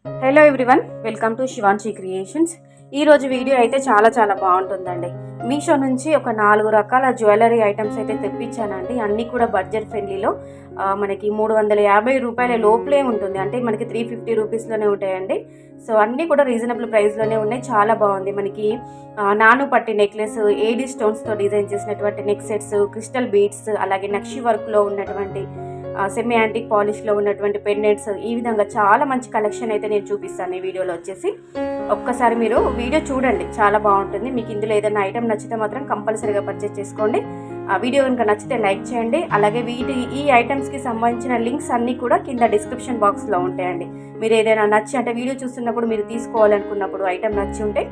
Hello everyone, welcome to Shivanshi creations. ఈరోజు video అయితే చాలా బాగుంటుందండి. మీషో నుంచి ఒక 4 రకాల జ్యువెలరీ ఐటమ్స్ అయితే తెప్పించానండి. అన్నీ కూడా బడ్జెట్ ఫ్రెండ్లీలో మనకి 350 రూపాయల లోపలే ఉంటుంది. అంటే మనకి 350 రూపీస్లోనే ఉంటాయండి. సో అన్నీ కూడా రీజనబుల్ ప్రైస్లోనే ఉన్నాయి. చాలా బాగుంది. మనకి నాను పట్టి నెక్లెస్, ఏడీ స్టోన్స్తో డిజైన్ చేసినటువంటి నెక్ సెట్స్, క్రిస్టల్ బీడ్స్, అలాగే నక్షి వర్క్లో ఉన్నటువంటి సెమీ యాంటిక్ పాలిష్లో ఉన్నటువంటి పెండెంట్స్, ఈ విధంగా చాలా మంచి కలెక్షన్ అయితే నేను చూపిస్తాను ఈ వీడియోలో వచ్చేసి. ఒక్కసారి మీరు వీడియో చూడండి, చాలా బాగుంటుంది. మీకు ఇందులో ఏదైనా ఐటమ్ నచ్చితే మాత్రం కంపల్సరీగా పర్చేస్ చేసుకోండి. ఆ వీడియో కనుక నచ్చితే లైక్ చేయండి. అలాగే ఈ ఐటమ్స్కి సంబంధించిన లింక్స్ అన్నీ కూడా కింద డిస్క్రిప్షన్ బాక్స్లో ఉంటాయండి. మీరు ఏదైనా నచ్చి అంటే వీడియో చూస్తున్నప్పుడు మీరు తీసుకోవాలనుకున్నప్పుడు ఐటమ్ నచ్చి ఉంటే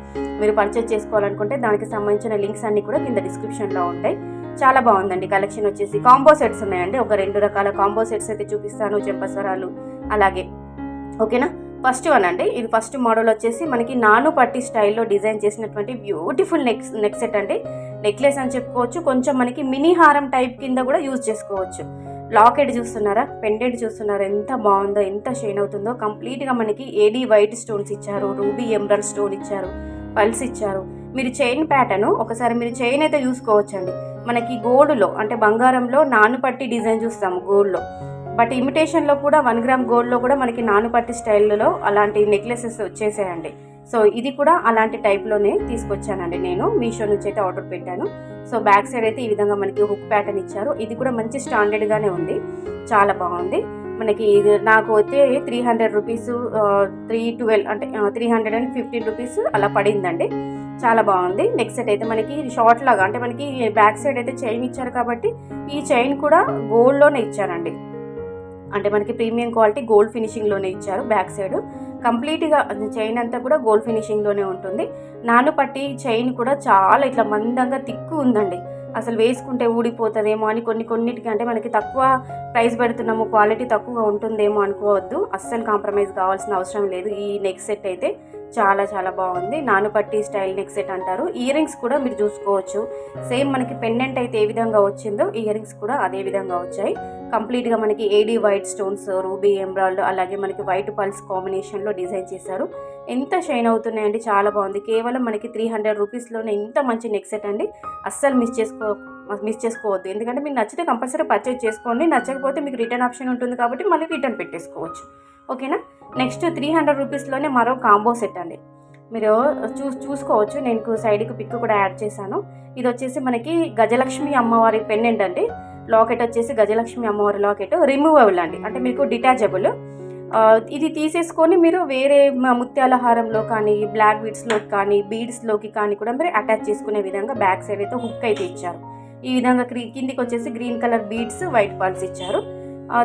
మీరు పర్చేస్ చేసుకోవాలనుకుంటే దానికి సంబంధించిన లింక్స్ అన్నీ కూడా కింద డిస్క్రిప్షన్లో ఉంటాయి. చాలా బాగుందండి. కలెక్షన్ వచ్చేసి కాంబో సెట్స్ ఉన్నాయండి. ఒక 2 రకాల కాంబో సెట్స్ అయితే చూపిస్తాను, చెంపసరాలు అలాగే. ఓకేనా, ఫస్ట్ వన్ అండి. ఇది ఫస్ట్ మోడల్ వచ్చేసి మనకి నాను పట్టి స్టైల్లో డిజైన్ చేసినటువంటి బ్యూటిఫుల్ నెక్ సెట్ అండి. నెక్లెస్ అని చెప్పుకోవచ్చు, కొంచెం మనకి మినీ హారం టైప్ కింద కూడా యూజ్ చేసుకోవచ్చు. లాకెట్ చూస్తున్నారా, పెండెంట్ చూస్తున్నారా, ఎంత బాగుందో, ఎంత షైన్ అవుతుందో. కంప్లీట్గా మనకి ఏడీ వైట్ స్టోన్స్ ఇచ్చారు, రూబీ ఎమరల్డ్ స్టోన్ ఇచ్చారు, పల్స్ ఇచ్చారు. మీరు చైన్ ప్యాటర్న్ ఒకసారి మీరు చైన్ అయితే చూసుకోవచ్చండి. మనకి గోల్డ్లో అంటే బంగారంలో నాను పట్టి డిజైన్ చూస్తాము గోల్డ్లో, బట్ ఇమిటేషన్లో కూడా 1 గ్రామ్ గోల్డ్లో కూడా మనకి నాను పట్టి స్టైల్లో అలాంటి నెక్లెసెస్ వచ్చేసాయండి. సో ఇది కూడా అలాంటి టైప్లోనే తీసుకొచ్చానండి. నేను మీషో నుంచి అయితే ఆర్డర్ పెట్టాను. సో బ్యాక్ సైడ్ అయితే ఈ విధంగా మనకి హుక్ ప్యాటర్న్ ఇచ్చారు. ఇది కూడా మంచి స్టాండర్డ్గానే ఉంది, చాలా బాగుంది. మనకి ఇది నాకు అయితే 300 రూపీస్, 312 అంటే 315 రూపీస్ అలా పడిందండి. చాలా బాగుంది. నెక్స్ట్ సెట్ అయితే మనకి షార్ట్ లాగా అంటే మనకి బ్యాక్ సైడ్ అయితే చైన్ ఇచ్చారు కాబట్టి ఈ చైన్ కూడా గోల్డ్లోనే ఇచ్చారండి. అంటే మనకి ప్రీమియం క్వాలిటీ గోల్డ్ ఫినిషింగ్లోనే ఇచ్చారు. బ్యాక్ సైడ్ కంప్లీట్గా చైన్ అంతా కూడా గోల్డ్ ఫినిషింగ్లోనే ఉంటుంది. నాను పట్టి చైన్ కూడా చాలా ఇట్లా మందంగా తిక్కు ఉందండి. అసలు వేసుకుంటే ఊడిపోతుందేమో అని కొన్నిటికి అంటే మనకి తక్కువ ప్రైస్ పెడుతున్నాము, క్వాలిటీ తక్కువగా ఉంటుందేమో అనుకోవద్దు. అస్సలు కాంప్రమైజ్ కావాల్సిన అవసరం లేదు. ఈ నెక్ సెట్ అయితే చాలా బాగుంది. నాను పట్టి స్టైల్ నెక్ సెట్ అంటారు. ఇయర్ రింగ్స్ కూడా మీరు చూసుకోవచ్చు. సేమ్ మనకి పెండెంట్ అయితే ఏ విధంగా వచ్చిందో ఇయర్ రింగ్స్ కూడా అదే విధంగా వచ్చాయి. కంప్లీట్గా మనకి ఏడీ వైట్ స్టోన్స్, రూబీ ఎమరాల్డ్, అలాగే మనకి వైట్ పల్స్ కాంబినేషన్లో డిజైన్ చేశారు. ఎంత షైన్ అవుతున్నాయండి, చాలా బాగుంది. కేవలం మనకి 300 రూపీస్లోనే ఇంత మంచి నెక్ సెట్ అండి. అస్సలు మిస్ చేసుకోవద్దు. ఎందుకంటే మీకు నచ్చితే కంపల్సరీ పర్చేజ్ చేసుకోండి. నచ్చకపోతే మీకు రిటర్న్ ఆప్షన్ ఉంటుంది కాబట్టి మళ్ళీ రిటర్న్ పెట్టేసుకోవచ్చు. ఓకేనా. నెక్స్ట్ 300 రూపీస్లోనే మరో కాంబో సెట్ అండి. మీరు చూసుకోవచ్చు. నేను సైడ్కి పిక్ కూడా యాడ్ చేశాను. ఇది వచ్చేసి మనకి గజలక్ష్మి అమ్మవారి పెండెంట్ అండి. లాకెట్ వచ్చేసి గజలక్ష్మి అమ్మవారి లాకెట్, రిమూవబుల్ అండి. అంటే మీకు డిటాచబుల్. ఇది తీసేసుకొని మీరు వేరే ముత్యాల హారంలో కానీ, బ్లాక్ బీడ్స్లోకి కానీ, బీడ్స్లోకి కానీ కూడా మీరు అటాచ్ చేసుకునే విధంగా బ్యాక్ సైడ్ అయితే హుక్ అయితే ఇచ్చారు. ఈ విధంగా కిందికి వచ్చేసి green colour beads, white pulse ఇచ్చారు.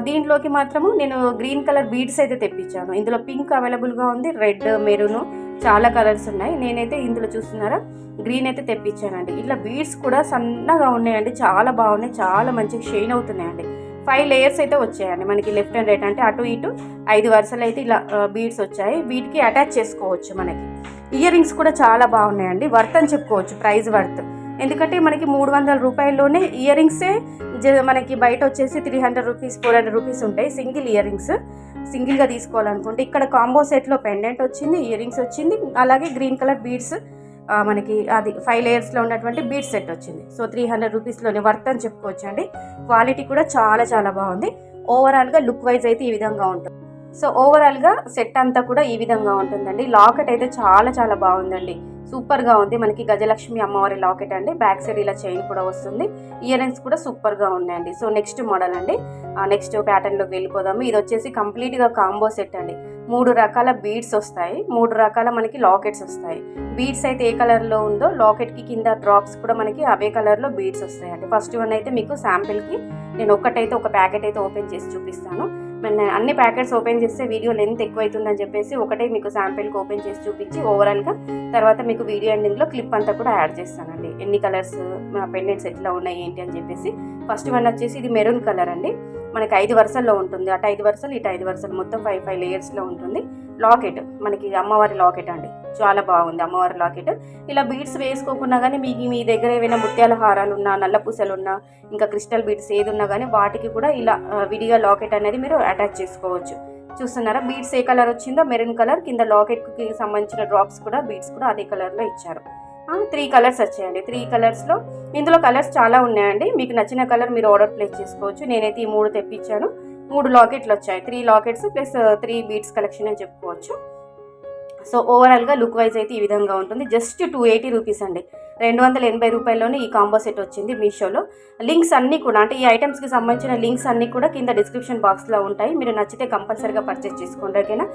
దీంట్లోకి మాత్రము నేను గ్రీన్ కలర్ బీడ్స్ అయితే తెప్పించాను. ఇందులో పింక్ అవైలబుల్గా ఉంది, రెడ్, మెరూన్, చాలా కలర్స్ ఉన్నాయి. నేనైతే ఇందులో చూస్తున్నారా గ్రీన్ అయితే తెప్పించానండి. ఇట్లా బీడ్స్ కూడా సన్నగా ఉన్నాయండి, చాలా బాగున్నాయి, చాలా మంచిగా షైన్ అవుతున్నాయండి. 5 లేయర్స్ అయితే వచ్చాయండి మనకి లెఫ్ట్ అండ్ రైట్, అంటే అటు ఇటు 5 వరుసలు అయితే ఇలా బీడ్స్ వచ్చాయి. వీటికి అటాచ్ చేసుకోవచ్చు. మనకి ఇయర్ రింగ్స్ కూడా చాలా బాగున్నాయండి. వర్త్ అని చెప్పుకోవచ్చు, ప్రైస్ వర్త్. ఎందుకంటే మనకి 300 రూపాయల్లోనే ఇయర్ రింగ్సే మనకి బయట వచ్చేసి 300 రూపీస్, 400 రూపీస్ ఉంటాయి సింగిల్ ఇయర్ రింగ్స్. సింగిల్గా తీసుకోవాలనుకుంటే ఇక్కడ కాంబో సెట్లో పెండెంట్ వచ్చింది, ఇయర్ రింగ్స్ వచ్చింది, అలాగే గ్రీన్ కలర్ బీడ్స్ మనకి అది 5 లేయర్స్లో ఉన్నటువంటి బీడ్ సెట్ వచ్చింది. సో 300 రూపీస్లోనే వర్త్ అని చెప్పుకోవచ్చు అండి. క్వాలిటీ కూడా చాలా బాగుంది. ఓవరాల్గా లుక్ వైజ్ అయితే ఈ విధంగా ఉంటుంది. సో ఓవరాల్గా సెట్ అంతా కూడా ఈ విధంగా ఉంటుందండి. లాకెట్ అయితే చాలా బాగుందండి, సూపర్గా ఉంది. మనకి గజలక్ష్మి అమ్మవారి లాకెట్ అండి. బ్యాక్ సైడ్ ఇలా చైన్ కూడా వస్తుంది. ఇయర్ రింగ్స్ కూడా సూపర్గా ఉన్నాయండి. సో నెక్స్ట్ మోడల్ అండి. నెక్స్ట్ ప్యాటర్న్లోకి వెళ్ళిపోదాము. ఇది వచ్చేసి కంప్లీట్గా కాంబో సెట్ అండి. 3 రకాల బీడ్స్ వస్తాయి, 3 రకాల మనకి లాకెట్స్ వస్తాయి. బీడ్స్ అయితే ఏ కలర్లో ఉందో లాకెట్కి కింద డ్రాప్స్ కూడా మనకి అవే కలర్లో బీడ్స్ వస్తాయండి. ఫస్ట్ వన్ అయితే మీకు శాంపిల్కి నేను ఒక ప్యాకెట్ అయితే ఓపెన్ చేసి చూపిస్తాను. అన్ని ప్యాకెట్స్ ఓపెన్ చేస్తే వీడియో లెంత్ ఎక్కువ అవుతుందని చెప్పేసి ఒకటే మీకు శాంపిల్కి ఓపెన్ చేసి చూపించి ఓవరాల్గా తర్వాత మీకు వీడియో ఎండింగ్లో క్లిప్ అంతా కూడా యాడ్ చేస్తానండి. ఎన్ని కలర్స్ పెండెంట్స్ ఎట్లా ఉన్నాయి ఏంటి అని చెప్పేసి. ఫస్ట్ వన్ వచ్చేసి ఇది మెరూన్ కలర్ అండి. మనకి 5 వరుసల్లో ఉంటుంది, అటు 5 వరుసలు ఇటు 5 వరుసలు, మొత్తం 5 లేయర్స్లో ఉంటుంది. లాకెట్ మనకి అమ్మవారి లాకెట్ అండి, చాలా బాగుంది అమ్మవారి లాకెట్. ఇలా బీడ్స్ వేసుకోకున్నా కానీ మీ దగ్గర ఏమైనా ముత్యాల హారాలు ఉన్నా, నల్ల పూసలు ఉన్నా, ఇంకా క్రిస్టల్ బీడ్స్ ఏది ఉన్నా కానీ వాటికి కూడా ఇలా విడిగా లాకెట్ అనేది మీరు అటాచ్ చేసుకోవచ్చు. చూస్తున్నారా బీడ్స్ ఏ కలర్ వచ్చిందో మెరూన్ కలర్, కింద లాకెట్కి సంబంధించిన డ్రాప్స్ కూడా బీడ్స్ కూడా అదే కలర్లో ఇచ్చారు. 3 కలర్స్ వచ్చాయండి. 3 కలర్స్లో ఇందులో కలర్స్ చాలా ఉన్నాయండి. మీకు నచ్చిన కలర్ మీరు ఆర్డర్ ప్లేస్ చేసుకోవచ్చు. నేనైతే ఈ 3 తెప్పించాను. 3 లాకెట్లు వచ్చాయి. 3 లాకెట్స్ ప్లస్ 3 బీడ్స్ కలెక్షన్ అని చెప్పుకోవచ్చు. సో ఓవరాల్గా లుక్ వైజ్ అయితే ఈ విధంగా ఉంటుంది. జస్ట్ 280 రూపీస్ అండి. 280 రూపాయల్లోనే ఈ కాంబో సెట్ వచ్చింది మీషోలో. లింక్స్ అన్నీ కూడా అంటే ఈ ఐటమ్స్కి సంబంధించిన లింక్స్ అన్నీ కూడా కింద డిస్క్రిప్షన్ బాక్స్లో ఉంటాయి. మీరు నచ్చితే కంపల్సరీగా పర్చేస్ చేసుకోండి, ఓకేనా.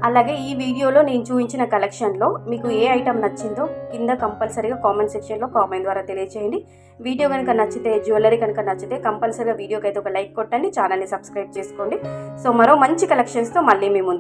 అలాగే ఈ వీడియోలో నేను చూపించిన కలెక్షన్లో మీకు ఏ ఐటమ్ నచ్చిందో కింద కంపల్సరీగా కామెంట్ సెక్షన్లో కామెంట్ ద్వారా తెలియజేయండి. వీడియో కనుక నచ్చితే, జ్యువెలరీ కనుక నచ్చితే కంపల్సరీగా వీడియోకి అయితే ఒక లైక్ కొట్టండి, ఛానల్ని సబ్స్క్రైబ్ చేసుకోండి. సో మరో మంచి కలెక్షన్స్తో మళ్ళీ మీ ముందు